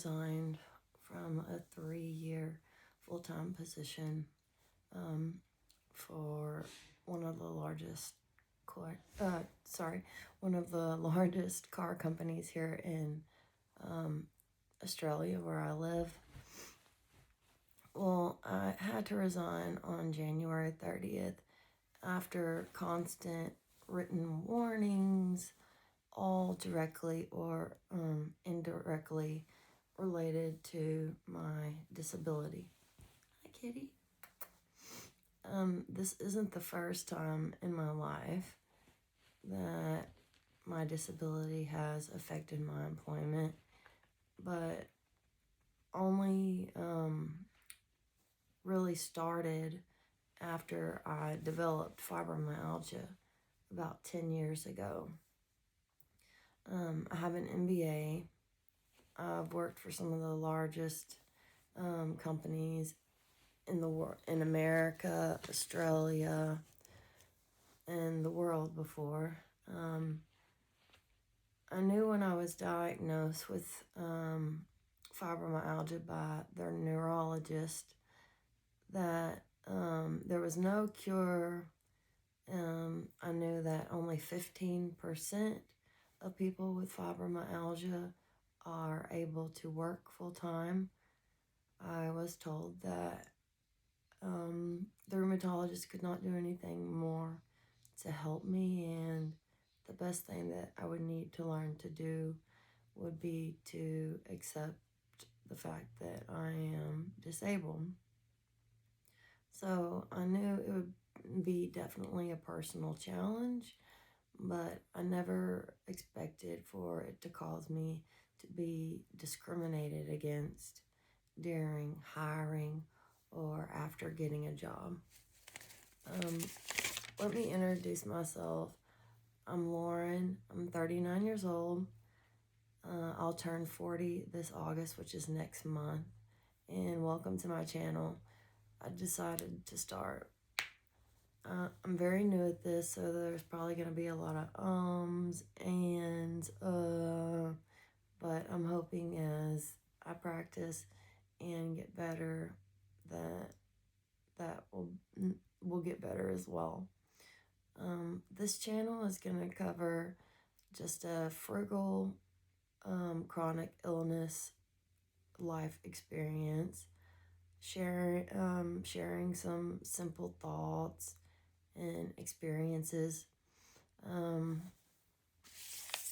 resigned from a 3-year full-time position for one of the largest one of the largest car companies here in Australia, where I live. Well, I had to resign on January 30th after constant written warnings, all directly or indirectly related to my disability. Hi, kitty. This isn't the first time in my life that my disability has affected my employment, but only really started after I developed fibromyalgia about 10 years ago. I have an MBA. I've worked for some of the largest companies in the world, in America, Australia, and the world before. I knew when I was diagnosed with fibromyalgia by their neurologist that there was no cure. I knew that only 15% of people with fibromyalgia are able to work full-time. I was told that the rheumatologist could not do anything more to help me, and the best thing that I would need to learn to do would be to accept the fact that I am disabled. So I knew it would be definitely a personal challenge, but I never expected for it to cause me to be discriminated against during hiring or after getting a job. Let me introduce myself. I'm Lauren. I'm 39 years old. I'll turn 40 this August, which is next month. And welcome to my channel. I decided to start. I'm very new at this, so there's probably going to be a lot of but I'm hoping as I practice and get better that will get better as well. This channel is going to cover just a frugal chronic illness life experience, sharing some simple thoughts and experiences,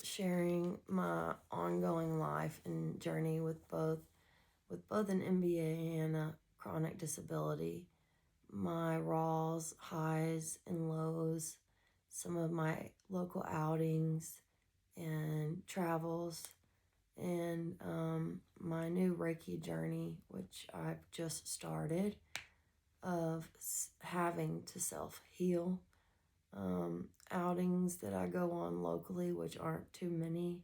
sharing my ongoing life and journey with both an MBA and a chronic disability, my raws, highs, and lows, some of my local outings and travels, and my new Reiki journey, which I've just started, of having to self-heal, outings that I go on locally, which aren't too many,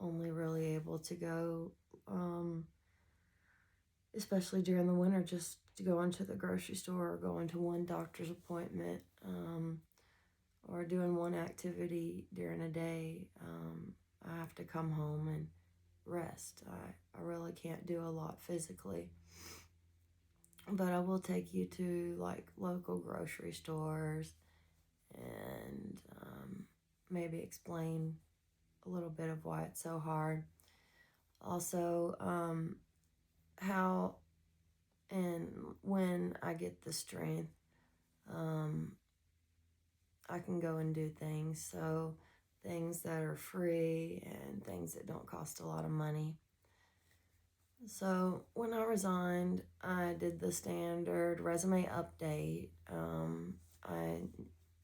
only really able to go, especially during the winter, just to go into the grocery store or go into one doctor's appointment, or doing one activity during a day. I have to come home and rest. I really can't do a lot physically. But I will take you to like local grocery stores and maybe explain a little bit of why it's so hard. Also, how and when I get the strength, I can go and do things. So things that are free and things that don't cost a lot of money. So when I resigned, I did the standard resume update. I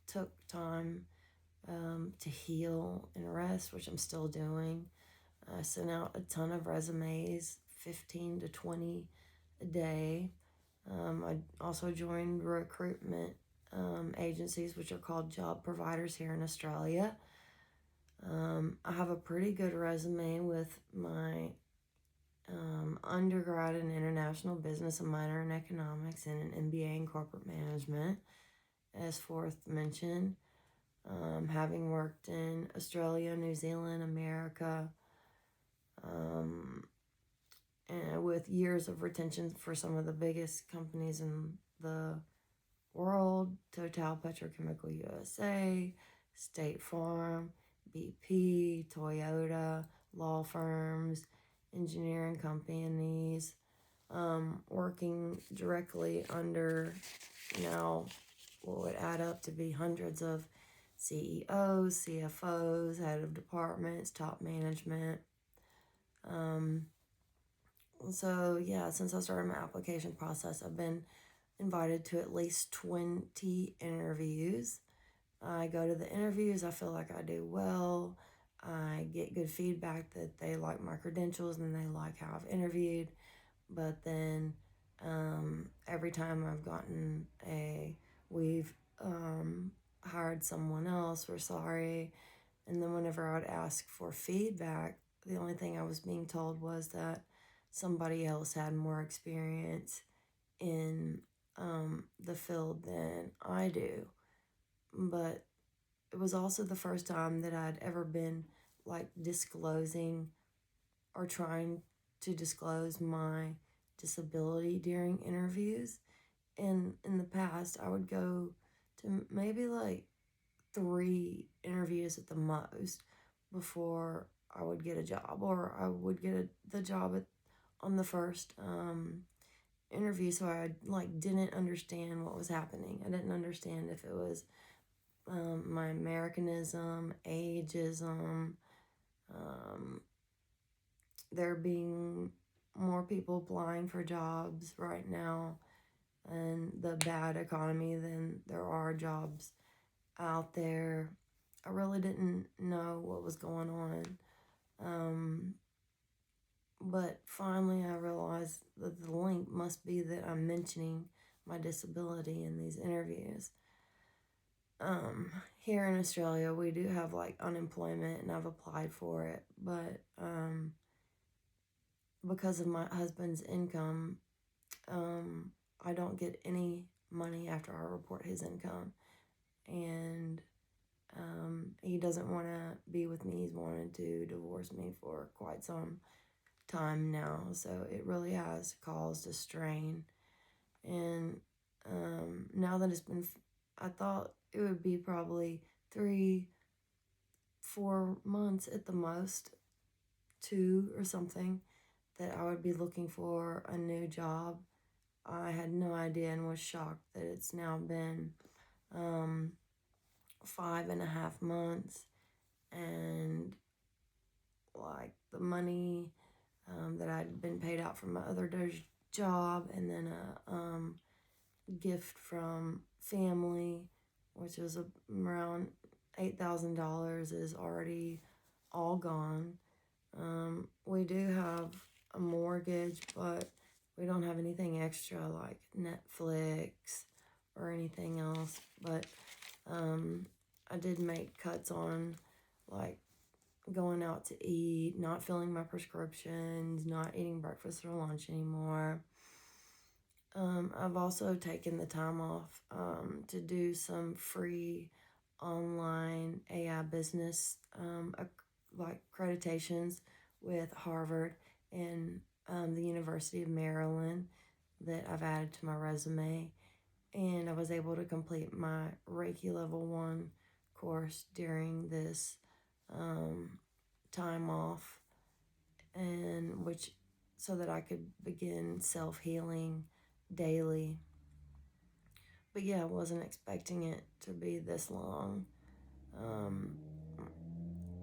took time to heal and rest, which I'm still doing. I sent out a ton of resumes, 15 to 20 a day. I also joined recruitment agencies, which are called job providers here in Australia. I have a pretty good resume with my undergrad in international business, a minor in economics, and an MBA in corporate management, as fourth mentioned. Having worked in Australia, New Zealand, America, and with years of retention for some of the biggest companies in the world: Total Petrochemical USA, State Farm, BP, Toyota, law firms, engineering companies, working directly under now what would add up to be hundreds of CEOs, CFOs, head of departments, top management. So yeah, since I started my application process, I've been invited to at least 20 interviews. I go to the interviews, I feel like I do well. I get good feedback that they like my credentials and they like how I've interviewed. But then every time I've gotten we've hired someone else, we're sorry. And then whenever I would ask for feedback, the only thing I was being told was that somebody else had more experience in the field than I do. But it was also the first time that I'd ever been like disclosing or trying to disclose my disability during interviews. And in the past, I would go to maybe like 3 interviews at the most before I would get a job, or I would get the job on the first interview. So I like didn't understand what was happening. I didn't understand if it was my Americanism, ageism, there being more people applying for jobs right now, and the bad economy than there are jobs out there. I really didn't know what was going on. But finally, I realized that the link must be that I'm mentioning my disability in these interviews. Here in Australia, we do have like unemployment, and I've applied for it, but because of my husband's income, I don't get any money after I report his income, and he doesn't want to be with me. He's wanted to divorce me for quite some time now, so it really has caused a strain. And now that I thought it would be probably 3-4 months at the most, 2 or something, that I would be looking for a new job. I had no idea and was shocked that it's now been 5.5 months, and like the money that I'd been paid out from my other job, and then a gift from family, which was around $8,000, is already all gone. We do have a mortgage, but we don't have anything extra like Netflix or anything else. But I did make cuts on like going out to eat, not filling my prescriptions, not eating breakfast or lunch anymore. I've also taken the time off to do some free online AI business like accreditations with Harvard and the University of Maryland that I've added to my resume. And I was able to complete my Reiki level 1 course during this time off, and which so that I could begin self-healing daily. But yeah, I wasn't expecting it to be this long.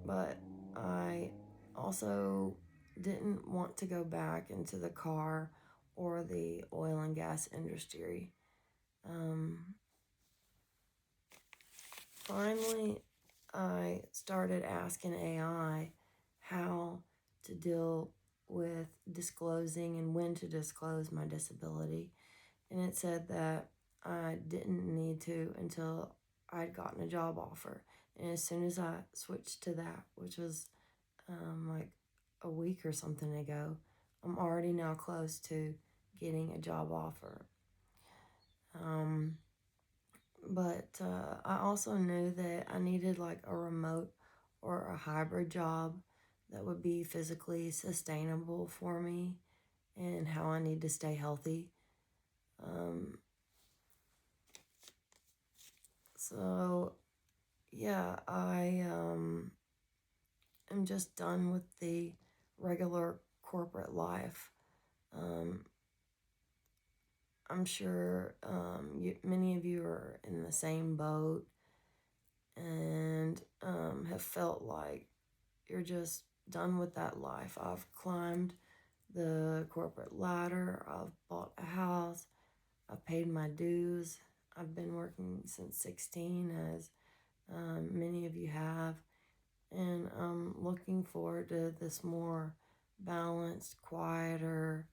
But I also didn't want to go back into the car or the oil and gas industry. Finally, I started asking AI how to deal with disclosing and when to disclose my disability. And it said that I didn't need to until I'd gotten a job offer. And as soon as I switched to that, which was like a week or something ago, I'm already now close to getting a job offer. But I also knew that I needed like a remote or a hybrid job that would be physically sustainable for me and how I need to stay healthy. Um, so, yeah, I am just done with the regular corporate life. Um, I'm sure many of you are in the same boat and have felt like you're just done with that life. I've climbed the corporate ladder, I've bought a house, I've paid my dues. I've been working since 16, as many of you have, and I'm looking forward to this more balanced, quieter,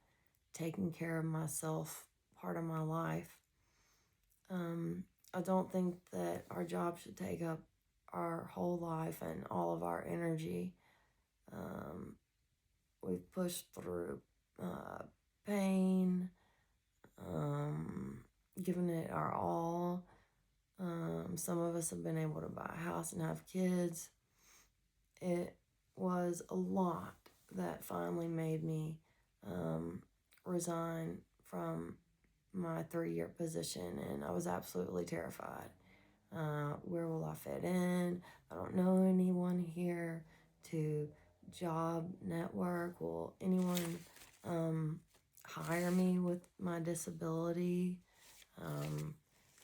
taking care of myself part of my life. I don't think that our job should take up our whole life and all of our energy. Um, we've pushed through uh, pain, um, given it our all. Some of us have been able to buy a house and have kids. It was a lot that finally made me resign from my 3-year position, and I was absolutely terrified. Where will I fit in? I don't know anyone here to job network. Will anyone hire me with my disability?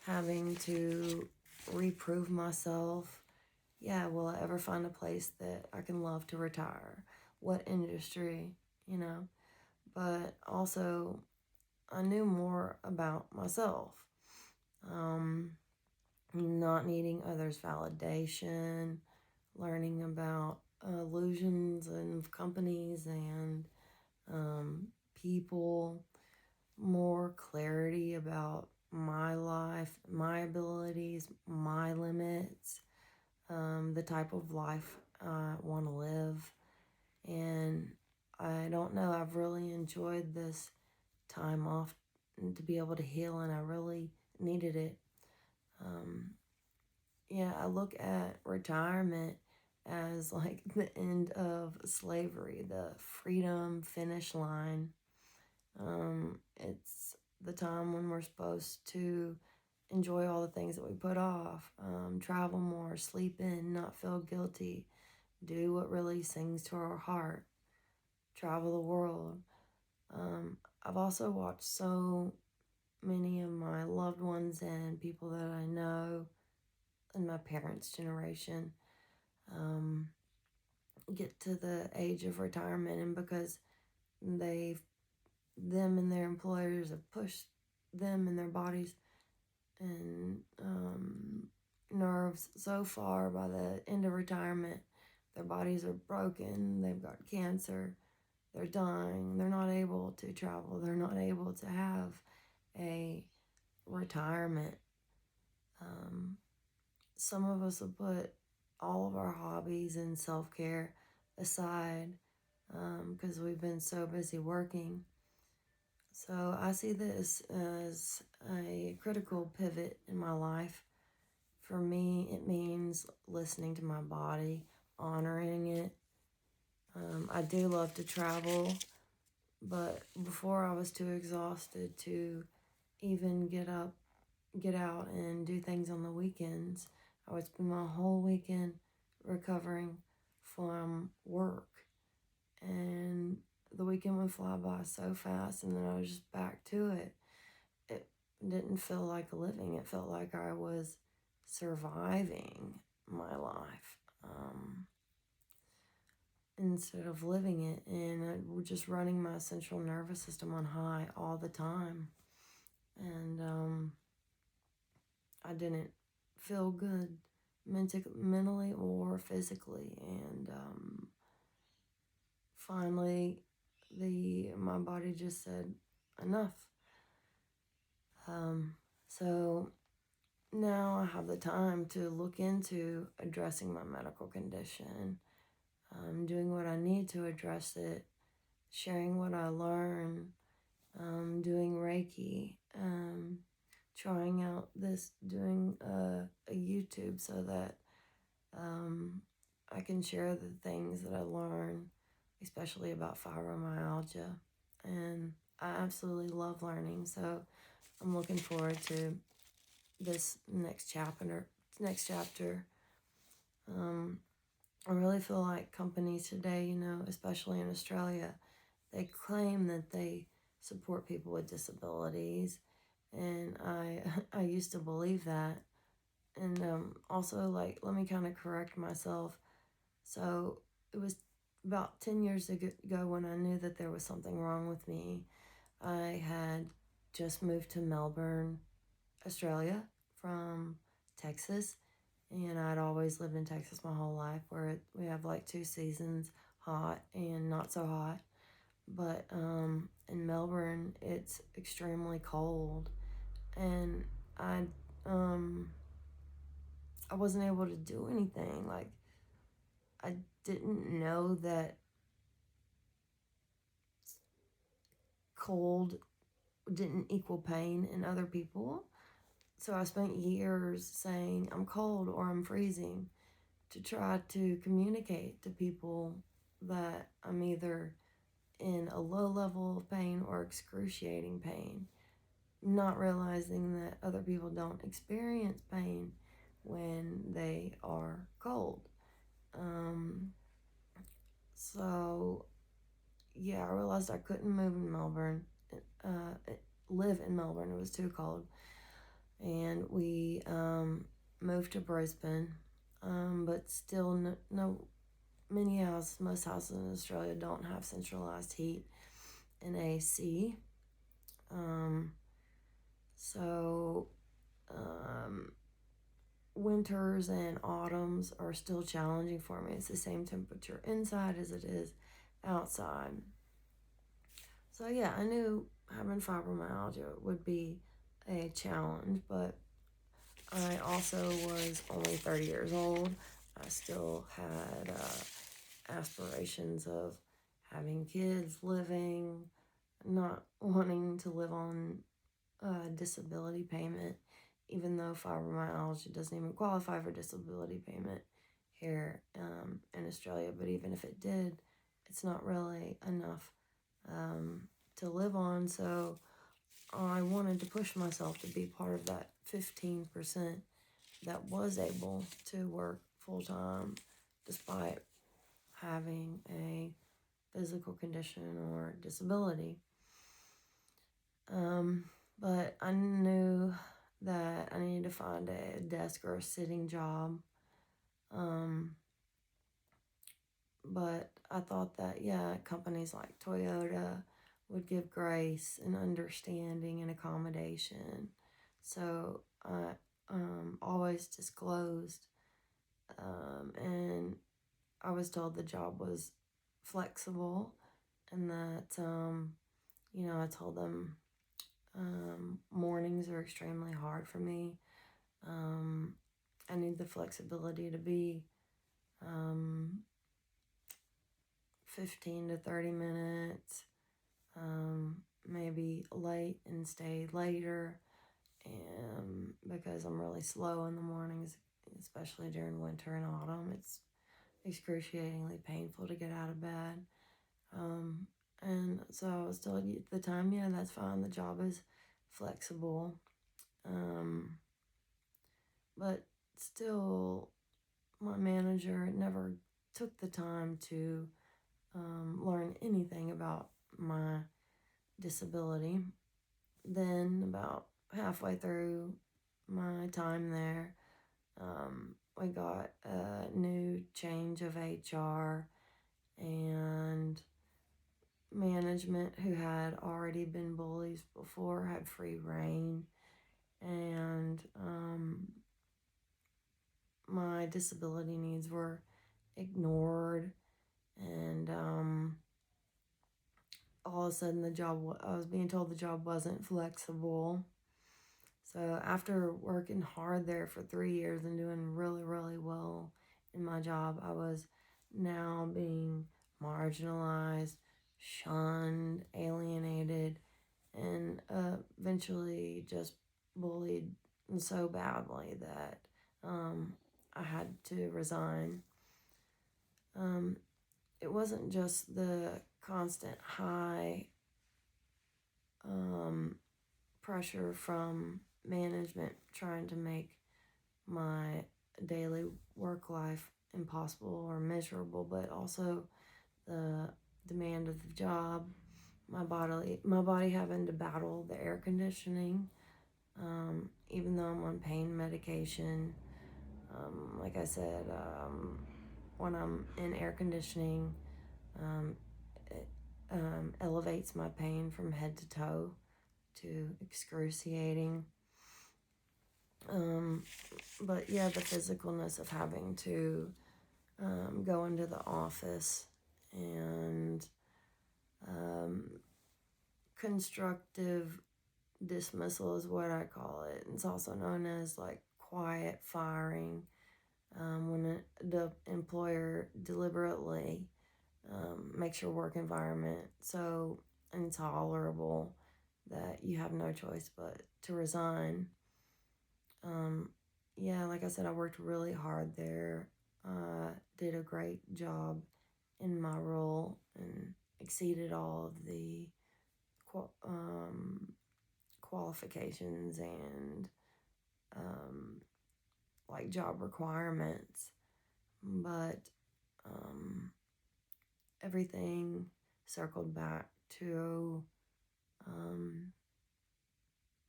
Having to reprove myself. Yeah, will I ever find a place that I can love to retire? What industry, you know? But also, I knew more about myself. Um, Not needing others' validation, learning about illusions and companies and people, more clarity about my life, my abilities, my limits, the type of life I want to live. And I don't know, I've really enjoyed this time off to be able to heal, and I really needed it. Um, yeah, I look at retirement as like the end of slavery, the freedom finish line. It's the time when we're supposed to enjoy all the things that we put off, travel more, sleep in, not feel guilty, do what really sings to our heart, travel the world. I've also watched so many of my loved ones and people that I know in my parents' generation um, get to the age of retirement, and because them and their employers have pushed them and their bodies and nerves so far by the end of retirement, their bodies are broken, they've got cancer, they're dying, they're not able to travel, they're not able to have a retirement. Some of us have put all of our hobbies and self-care aside because we've been so busy working. So I see this as a critical pivot in my life. For me, it means listening to my body, honoring it. I do love to travel, but before I was too exhausted to even get out and do things on the weekends. I would spend my whole weekend recovering from work, and the weekend would fly by so fast, and then I was just back to it. It didn't feel like a living. It felt like I was surviving my life instead of living it, and just running my central nervous system on high all the time. And I didn't feel good mentally or physically. And finally, my body just said enough. So now I have the time to look into addressing my medical condition, doing what I need to address it, sharing what I learn, doing Reiki, trying out doing a YouTube so that I can share the things that I learn, especially about fibromyalgia. And I absolutely love learning. So I'm looking forward to this next chapter. Next chapter. I really feel like companies today, especially in Australia, they claim that they support people with disabilities, and I used to believe that. And also, like, let me kind of correct myself. So it was about 10 years ago when I knew that there was something wrong with me. I had just moved to Melbourne, Australia, from Texas, and I'd always lived in Texas my whole life, where we have like 2 seasons, hot and not so hot. But in Melbourne, it's extremely cold, and I um, I wasn't able to do anything. Like, I didn't know that cold didn't equal pain in other people. So I spent years saying I'm cold or I'm freezing to try to communicate to people that I'm either in a low level of pain or excruciating pain, not realizing that other people don't experience pain when they are cold. Um, so, yeah, I realized I couldn't move in Melbourne, live in Melbourne. It was too cold. And we moved to Brisbane, but still, most houses in Australia don't have centralized heat and AC. Um, so, um, winters and autumns are still challenging for me. It's the same temperature inside as it is outside. So, yeah, I knew having fibromyalgia would be a challenge, but I also was only 30 years old. I still had aspirations of having kids, living, not wanting to live on disability payment, even though fibromyalgia doesn't even qualify for disability payment here in Australia. But even if it did, it's not really enough to live on. So I wanted to push myself to be part of that 15% that was able to work full time despite having a physical condition or disability. But I knew that I needed to find a desk or a sitting job. But I thought that, yeah, companies like Toyota would give grace and understanding and accommodation. So I always disclosed, and I was told the job was flexible, and that, I told them mornings are extremely hard for me. I need the flexibility to be um, 15 to 30 minutes, maybe late and stay later, and because I'm really slow in the mornings, especially during winter and autumn, it's excruciatingly painful to get out of bed. And so I was told at the time, yeah, that's fine. The job is flexible. But still, my manager never took the time to learn anything about my disability. Then, about halfway through my time there, we got a new change of HR, and management, who had already been bullies before, had free reign, and my disability needs were ignored, and all of a sudden I was being told the job wasn't flexible. So after working hard there for 3 years and doing really, really well in my job, I was now being marginalized, shunned, alienated, and eventually just bullied so badly that I had to resign. it wasn't just the constant high pressure from management trying to make my daily work life impossible or miserable, but also the demand of the job, my body having to battle the air conditioning, even though I'm on pain medication. Like I said, when I'm in air conditioning, it elevates my pain from head to toe to excruciating. But yeah, the physicalness of having to go into the office and constructive dismissal is what I call it. It's also known as like quiet firing, when the employer deliberately makes your work environment so intolerable that you have no choice but to resign. Yeah, like I said, I worked really hard there. Did a great job in my role and exceeded all of the qualifications and like job requirements, but everything circled back to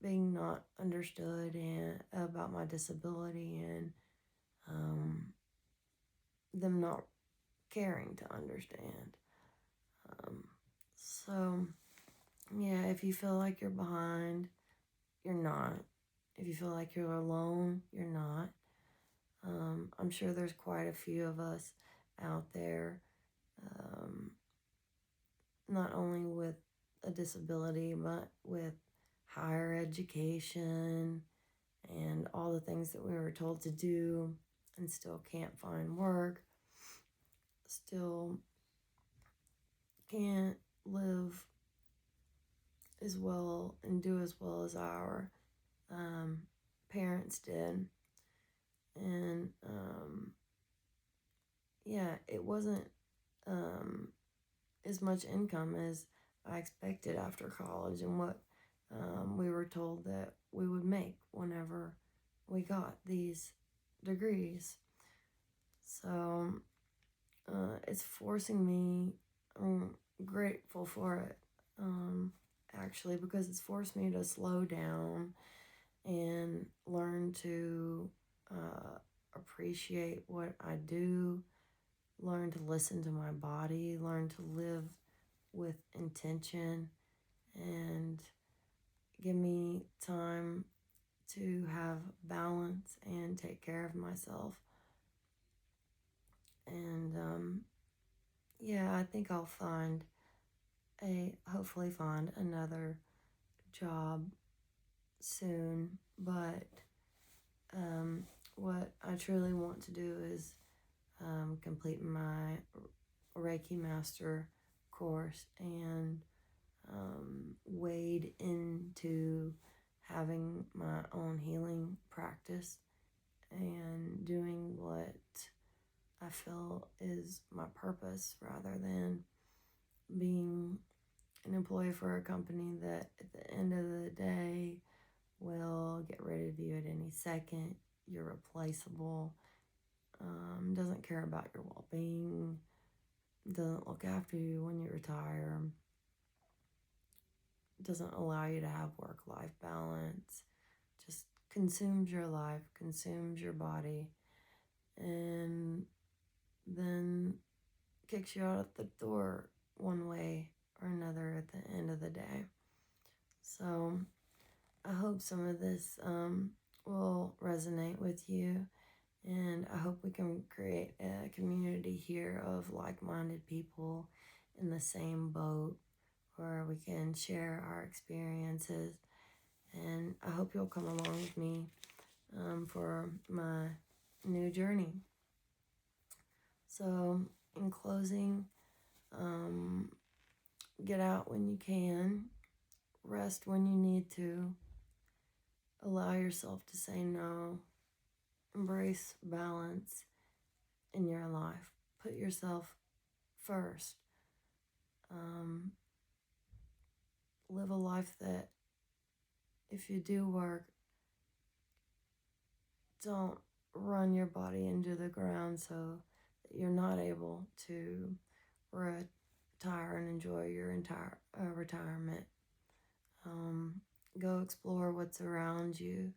being not understood and about my disability, and them not caring to understand. So yeah, if you feel like you're behind, you're not. If you feel like you're alone, you're not. I'm sure there's quite a few of us out there, not only with a disability, but with higher education and all the things that we were told to do and still can't find work, still can't live as well and do as well as our parents did. And yeah, it wasn't as much income as I expected after college and what we were told that we would make whenever we got these degrees. So it's forcing me, I'm grateful for it, actually, because it's forced me to slow down and learn to appreciate what I do, learn to listen to my body, learn to live with intention, and give me time to have balance and take care of myself. And yeah, I think I'll hopefully find another job soon. But what I truly want to do is complete my Reiki Master course and wade into having my own healing practice and doing what I feel is my purpose rather than being an employee for a company that at the end of the day will get rid of you at any second. You're replaceable, doesn't care about your well-being, doesn't look after you when you retire, doesn't allow you to have work-life balance, just consumes your life, consumes your body, and then kicks you out at the door one way or another at the end of the day. So I hope some of this will resonate with you, and I hope we can create a community here of like-minded people in the same boat where we can share our experiences. And I hope you'll come along with me for my new journey. So in closing, get out when you can, rest when you need to, allow yourself to say no, embrace balance in your life. put yourself first. Live a life that if you do work, don't run your body into the ground so that you're not able to retire and enjoy your entire retirement. Go explore what's around you.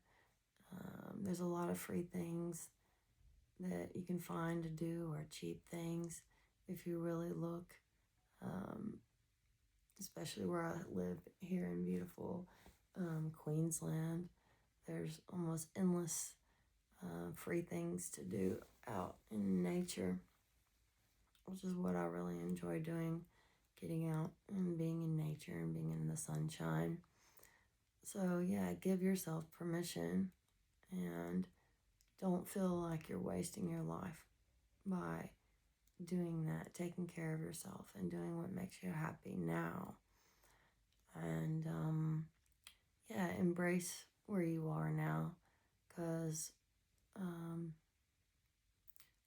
There's a lot of free things that you can find to do, or cheap things if you really look. Especially where I live here in beautiful Queensland, there's almost endless free things to do out in nature, which is what I really enjoy doing, getting out and being in nature and being in the sunshine. So yeah, give yourself permission and don't feel like you're wasting your life by doing that, taking care of yourself and doing what makes you happy now. And yeah, embrace where you are now, because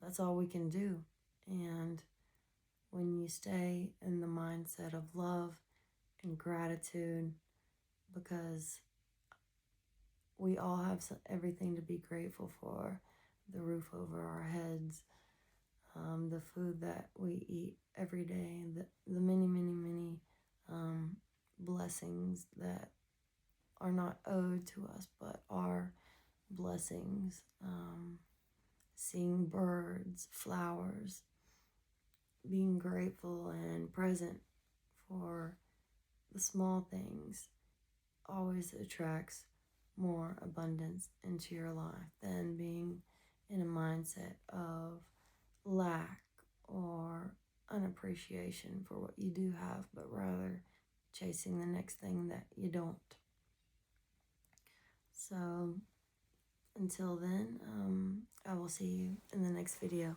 that's all we can do. And when you stay in the mindset of love and gratitude, because we all have everything to be grateful for, the roof over our heads, the food that we eat every day, the many, many, many blessings that are not owed to us, but are blessings. Seeing birds, flowers, being grateful and present for the small things always attracts more abundance into your life than being in a mindset of lack or unappreciation for what you do have, but rather chasing the next thing that you don't. So until then, I will see you in the next video.